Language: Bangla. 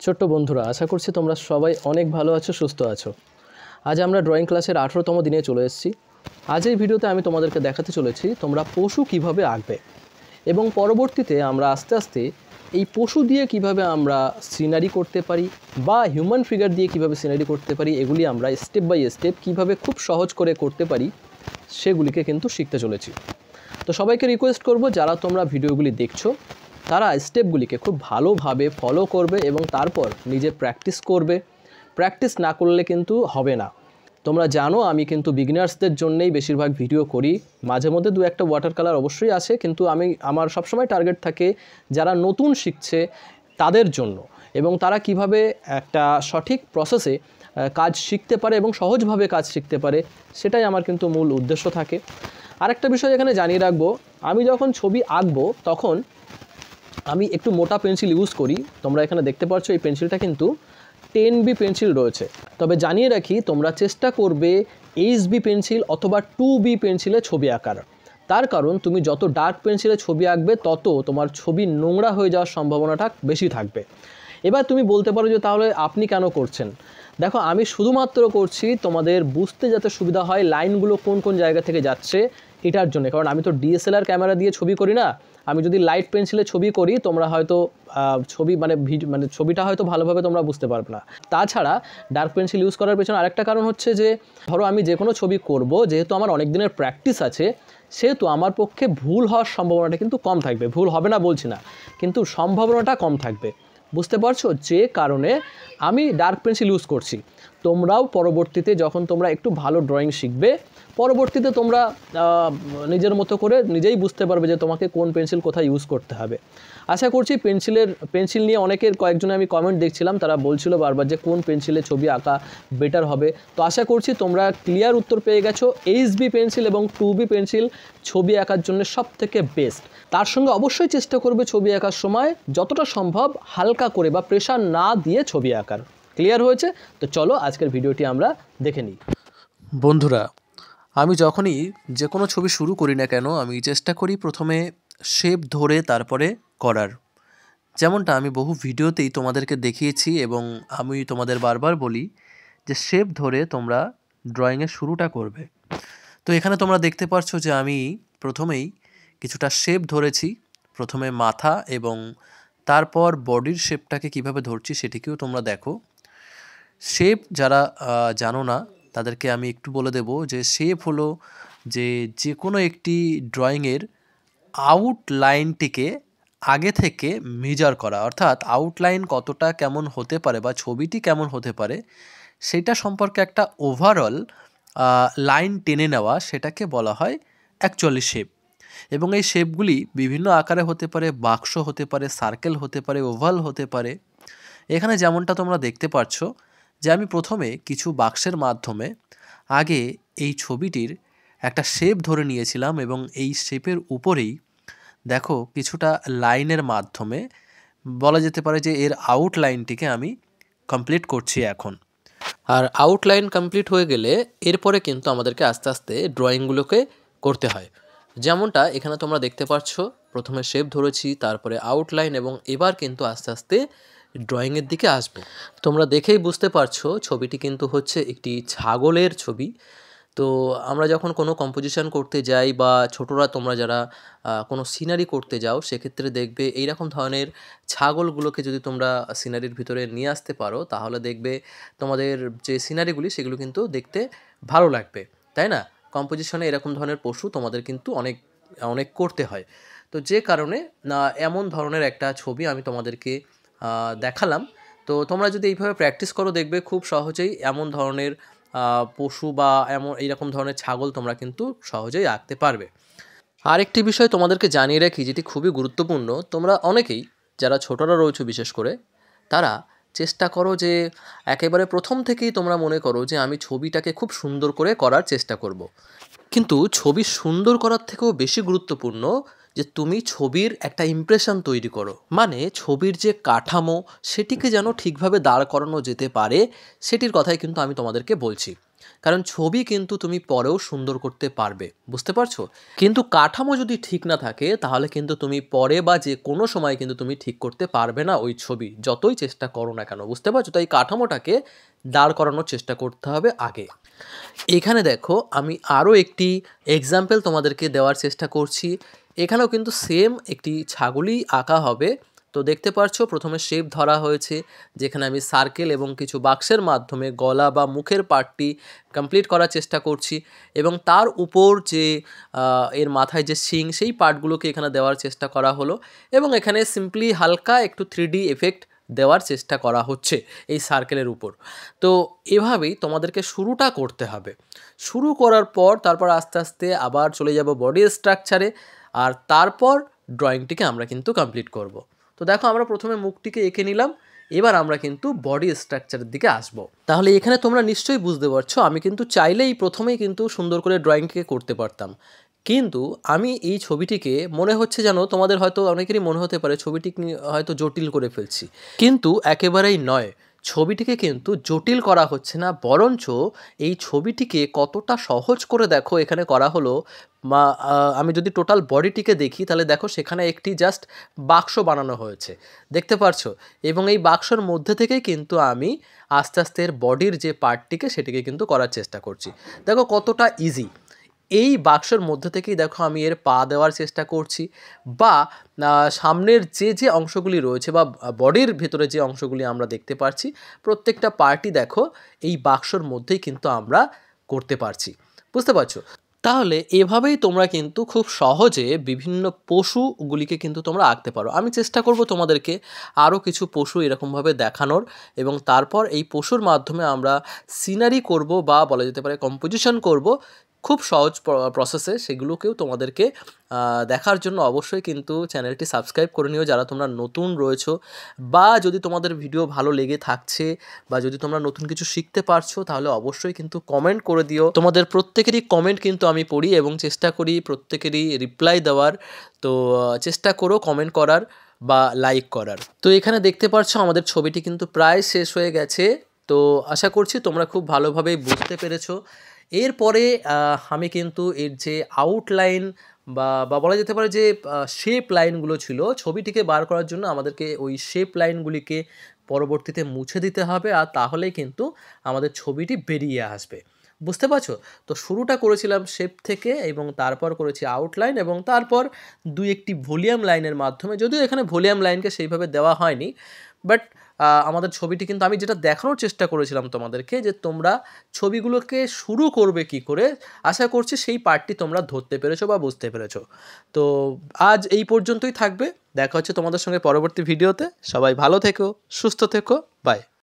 ছোট্ট বন্ধুরা, আশা করছি তোমরা সবাই অনেক ভালো আছো, সুস্থ আছো। আজ আমরা ড্রয়িং ক্লাসের 18তম দিনে চলে এসেছি। আজ এই ভিডিওতে আমি তোমাদেরকে দেখাতে চলেছি তোমরা পশু কিভাবে আঁকবে এবং পরবর্তীতে আমরা আস্তে আস্তে এই পশু দিয়ে কিভাবে আমরা সিনারি করতে পারি বা হিউম্যান ফিগার দিয়ে কিভাবে সিনারি করতে পারি, এগুলি আমরা স্টেপ বাই স্টেপ কিভাবে খুব সহজ করে করতে পারি সেগুলিকে কিন্তু শিখতে চলেছি। তো সবাইকে রিকোয়েস্ট করব, যারা তোমরা ভিডিওগুলি দেখছো তারা স্টেপগুলিকে খুব ভালোভাবে ফলো করবে এবং তারপর নিজে প্র্যাকটিস করবে। প্র্যাকটিস না করলে কিন্তু হবে না। তোমরা জানো আমি কিন্তু বিগিনার্সদের জন্যই বেশিরভাগ ভিডিও করি। মাঝে মধ্যে দু একটা ওয়াটার কালার অবশ্যই আছে, কিন্তু আমার সবসময় টার্গেট থাকে যারা নতুন শিখছে তাদের জন্য, এবং তারা কিভাবে একটা সঠিক প্রসেসে কাজ শিখতে পারে এবং সহজভাবে কাজ শিখতে পারে, সেটাই আমার কিন্তু মূল উদ্দেশ্য থাকে। আরেকটা বিষয় এখানে জানিয়ে রাখবো, আমি যখন ছবি আঁকবো তখন আমি একটু মোটা পেন্সিল ইউজ করি। তোমরা এখানে দেখতে পাচ্ছ এই পেন্সিলটা কিন্তু 10B পেন্সিল রয়েছে। তবে জানিয়ে রাখি, তোমরা চেষ্টা করবে HB পেন্সিল অথবা 2B পেন্সিলে ছবি আঁকার। তার কারণ তুমি যত ডার্ক পেন্সিলে ছবি আঁকবে তত তোমার ছবি নোংরা হয়ে যাওয়ার সম্ভাবনাটা বেশি থাকবে। এবার তুমি বলতে পারো যে তাহলে আপনি কেন করছেন? দেখো, আমি শুধুমাত্র করছি তোমাদের বুঝতে যাতে সুবিধা হয় লাইনগুলো কোন কোন জায়গা থেকে যাচ্ছে এটার জন্য। কারণ আমি তো DSLR ক্যামেরা দিয়ে ছবি করি না। আমি যদি লাইট পেন্সিলে ছবি করি তোমরা হয়তো ছবিটা হয়তো ভালোভাবে তোমরা বুঝতে পারবে না। তাছাড়া ডার্ক পেন্সিল ইউজ করার পেছনে আরেকটা কারণ হচ্ছে যে, ধরো আমি যে কোনো ছবি করব, যেহেতু আমার অনেক দিনের প্র্যাকটিস আছে, সেহেতু আমার পক্ষে ভুল হওয়ার সম্ভাবনাটা কিন্তু কম থাকবে। ভুল হবে না বলছি না, কিন্তু সম্ভাবনাটা কম থাকবে। বুঝতে পারছো? যে কারণে আমি ডার্ক পেন্সিল ইউজ করছি। তোমরাও পরবর্তীতে যখন তোমরা একটু ভালো ড্রয়িং শিখবে, পরবর্তীতে তোমরা নিজের মতো করে নিজেই বুঝতে পারবে যে তোমাকে কোন পেন্সিল কোথায় ইউজ করতে হবে। আশা করছি পেন্সিল নিয়ে কয়েকজনে আমি কমেন্ট দেখছিলাম, তারা বলছিল বারবার যে কোন পেন্সিলে ছবি আঁকা বেটার হবে। তো আশা করছি তোমরা ক্লিয়ার উত্তর পেয়ে গেছো। HB পেন্সিল এবং 2B পেন্সিল ছবি আঁকার জন্য সবথেকে বেস্ট। তার সঙ্গে অবশ্যই চেষ্টা করবে ছবি আঁকার সময় যতটা সম্ভব হালকা করে বা প্রেশার না দিয়ে ছবি আঁকার। ক্লিয়ার হয়েছে? তো চলো আজকের ভিডিওটি আমরা দেখে নিই। বন্ধুরা, আমি যখনই যে কোনো ছবি শুরু করি না কেন, আমি চেষ্টা করি প্রথমে শেপ ধরে তারপরে করার। যেমনটা আমি বহু ভিডিওতেই তোমাদেরকে দেখিয়েছি এবং আমি তোমাদের বারবার বলি যে শেপ ধরে তোমরা ড্রয়িংয়ের শুরুটা করবে। তো এখানে তোমরা দেখতে পাচ্ছ যে আমি প্রথমেই কিছুটা শেপ ধরেছি। প্রথমে মাথা এবং তারপর বডির শেপটাকে কিভাবে ধরছি সেটিকেও তোমরা দেখো। শেপ যারা জানো না তাদেরকে আমি একটু বলে দেব যে শেপ হলো যে কোনো একটি ড্রয়িংয়ের আউটলাইনটিকে আগে থেকে মেজার করা, অর্থাৎ আউটলাইন কতটা কেমন হতে পারে বা ছবিটি কেমন হতে পারে সেটা সম্পর্কে একটা ওভারঅল লাইন টেনে নেওয়া, সেটাকে বলা হয় অ্যাকচুয়ালি শেপ। এবং এই শেপগুলি বিভিন্ন আকারে হতে পারে, বাক্স হতে পারে, সার্কেল হতে পারে, ওভাল হতে পারে। এখানে যেমনটা তোমরা দেখতে পাচ্ছ যে আমি প্রথমে কিছু বাক্সের মাধ্যমে আগে এই ছবিটির একটা শেপ ধরে নিয়েছিলাম এবং এই শেপের উপরেই দেখো কিছুটা লাইনের মাধ্যমে বলা যেতে পারে যে এর আউটলাইনটিকে আমি কমপ্লিট করছি এখন। আর আউটলাইন কমপ্লিট হয়ে গেলে এরপরে কিন্তু আমাদেরকে আস্তে আস্তে ড্রয়িংগুলোকে করতে হয়। যেমনটা এখানে তোমরা দেখতে পাচ্ছ, প্রথমে শেপ ধরেছি, তারপরে আউটলাইন, এবং এবার কিন্তু আস্তে আস্তে ড্রয়িংয়ের দিকে আসবো। তোমরা দেখেই বুঝতে পারছো ছবিটি কিন্তু হচ্ছে একটি ছাগলের ছবি। তো আমরা যখন কোনো কম্পোজিশন করতে যাই বা ছোটরা তোমরা যারা কোনো সিনারি করতে যাও, সেক্ষেত্রে দেখবে এইরকম ধরনের ছাগলগুলোকে যদি তোমরা সিনারির ভিতরে নিয়ে আসতে পারো, তাহলে দেখবে তোমাদের যে সিনারিগুলি সেগুলো কিন্তু দেখতে ভালো লাগবে, তাই না? কম্পোজিশনে এরকম ধরনের পশু তোমাদের কিন্তু অনেক অনেক করতে হয়। তো যে কারণে এমন ধরনের একটা ছবি আমি তোমাদেরকে দেখালাম। তো তোমরা যদি এইভাবে প্র্যাকটিস করো, দেখবে খুব সহজেই এমন ধরনের পশু বা এইরকম ধরনের ছাগল তোমরা কিন্তু সহজেই আঁকতে পারবে। আরেকটি বিষয় তোমাদেরকে জানিয়ে রাখি, যেটি খুবই গুরুত্বপূর্ণ। তোমরা অনেকেই যারা ছোটরা রয়েছে বিশেষ করে, তারা চেষ্টা করো যে একেবারে প্রথম থেকেই তোমরা মনে করো যে আমি ছবিটাকে খুব সুন্দর করে করার চেষ্টা করব। কিন্তু ছবি সুন্দর করার থেকেও বেশি গুরুত্বপূর্ণ যে তুমি ছবির একটা ইমপ্রেশন তৈরি করো, মানে ছবির যে কাঠামো সেটিকে যেন ঠিকভাবে দাঁড় করানো যেতে পারে, সেটির কথাই কিন্তু আমি তোমাদেরকে বলছি। কারণ ছবি কিন্তু তুমি পরেও সুন্দর করতে পারবে, বুঝতে পারছো? কিন্তু কাঠামো যদি ঠিক না থাকে তাহলে কিন্তু তুমি পরে বা যে কোনো সময় কিন্তু তুমি ঠিক করতে পারবে না ওই ছবি, যতই চেষ্টা করো না কেন, বুঝতে পারছো? তাই কাঠামোটাকে দাঁড় করানোর চেষ্টা করতে হবে আগে। এখানে দেখো আমি আরও একটি এক্সাম্পল তোমাদেরকে দেওয়ার চেষ্টা করছি। এখানেও কিন্তু সেম একটি ছাগলই আঁকা হবে। তো দেখতে পাচ্ছ প্রথমে শেপ ধরা হয়েছে, যেখানে আমি সার্কেল এবং কিছু বাক্সের মাধ্যমে গলা বা মুখের পার্টটি কমপ্লিট করার চেষ্টা করছি, এবং তার উপর যে এর মাথায় যে শিং সেই পার্টগুলোকে এখানে দেওয়ার চেষ্টা করা হলো, এবং এখানে সিম্পলি হালকা একটু 3D এফেক্ট দেওয়ার চেষ্টা করা হচ্ছে এই সার্কেলের উপর। তো এভাবেই তোমাদেরকে শুরুটা করতে হবে। শুরু করার পর তারপর আস্তে আস্তে আবার চলে যাব বডি স্ট্রাকচারে, আর তারপর ড্রয়িংটিকে আমরা কিন্তু কমপ্লিট করব। তো দেখো আমরা প্রথমে মুখটিকে এঁকে নিলাম, এবার আমরা কিন্তু বডি স্ট্রাকচারের দিকে আসব। তাহলে এখানে তোমরা নিশ্চয়ই বুঝতে পারছো আমি কিন্তু চাইলেই প্রথমেই কিন্তু সুন্দর করে ড্রয়িংকে করতে পারতাম, কিন্তু আমি এই ছবিটিকে মনে হচ্ছে যেন তোমাদের হয়তো অনেকেরই মনে হতে পারে ছবিটি হয়তো জটিল করে ফেলছি, কিন্তু একেবারেই নয়। ছবিটিকে কিন্তু জটিল করা হচ্ছে না, বরঞ্চ এই ছবিটিকে কতটা সহজ করে দেখো এখানে করা হলো। বা আমি যদি টোটাল বডিটিকে দেখি তাহলে দেখো সেখানে একটি জাস্ট বাক্স বানানো হয়েছে, দেখতে পারছো? এবং এই বাক্সর মধ্যে থেকেই কিন্তু আমি আস্তে আস্তে এর বডির যে পার্টটিকে সেটিকে কিন্তু করার চেষ্টা করছি। দেখো কতটা ইজি। এই বাক্সের মধ্যে থেকেই দেখো আমি এর পা দেওয়ার চেষ্টা করছি, বা সামনের যে অংশগুলি রয়েছে বা বডির ভেতরে যে অংশগুলি আমরা দেখতে পাচ্ছি প্রত্যেকটা পার্টই দেখো এই বাক্সর মধ্যেই কিন্তু আমরা করতে পারছি, বুঝতে পারছো? তাহলে এভাবেই তোমরা কিন্তু খুব সহজে বিভিন্ন পশুগুলিকে কিন্তু তোমরা আঁকতে পারো। আমি চেষ্টা করব তোমাদেরকে আরও কিছু পশু এরকমভাবে দেখানোর, এবং তারপর এই পশুর মাধ্যমে আমরা সিনারি করব বা বলা যেতে পারে কম্পোজিশন করব খুব সহজ প্রসেসে। সেগুলোকেও তোমাদেরকে দেখার জন্য অবশ্যই কিন্তু চ্যানেলটি সাবস্ক্রাইব করে নিও যারা তোমরা নতুন রয়েছো, বা যদি তোমাদের ভিডিও ভালো লেগে থাকছে বা যদি তোমরা নতুন কিছু শিখতে পারছো তাহলে অবশ্যই কিন্তু কমেন্ট করে দিও। তোমাদের প্রত্যেকেরই কমেন্ট কিন্তু আমি পড়ি এবং চেষ্টা করি প্রত্যেকেরই রিপ্লাই দেওয়ার। তো চেষ্টা করো কমেন্ট করার বা লাইক করার। তো এখানে দেখতে পাচ্ছ আমাদের ছবিটি কিন্তু প্রায় শেষ হয়ে গেছে। তো আশা করছি তোমরা খুব ভালোভাবেই বুঝতে পেরেছো। এরপরে আমি কিন্তু এর যে আউটলাইন বা বলা যেতে পারে যে শেপ লাইনগুলো ছিল ছবিটিকে বার করার জন্য আমাদেরকে ওই শেপ লাইনগুলিকে পরবর্তীতে মুছে দিতে হবে, আর তাহলেই কিন্তু আমাদের ছবিটি বেরিয়ে আসবে, বুঝতে পারছো? তো শুরুটা করেছিলাম শেপ থেকে, এবং তারপর করেছি আউটলাইন, এবং তারপর দুই একটি ভলিউম লাইনের মাধ্যমে, যদিও এখানে ভলিউম লাইনকে সেইভাবে দেওয়া হয়নি, বাট আমাদের ছবিটি কিন্তু আমি যেটা দেখানোর চেষ্টা করেছিলাম তোমাদেরকে যে তোমরা ছবিগুলোকে শুরু করবে কি করে, আশা করছি সেই পার্টটি তোমরা ধরতে পেরেছো বা বুঝতে পেরেছো। তো আজ এই পর্যন্তই থাকবে, দেখা হচ্ছে তোমাদের সঙ্গে পরবর্তী ভিডিওতে। সবাই ভালো থেকো, সুস্থ থেকো, বাই।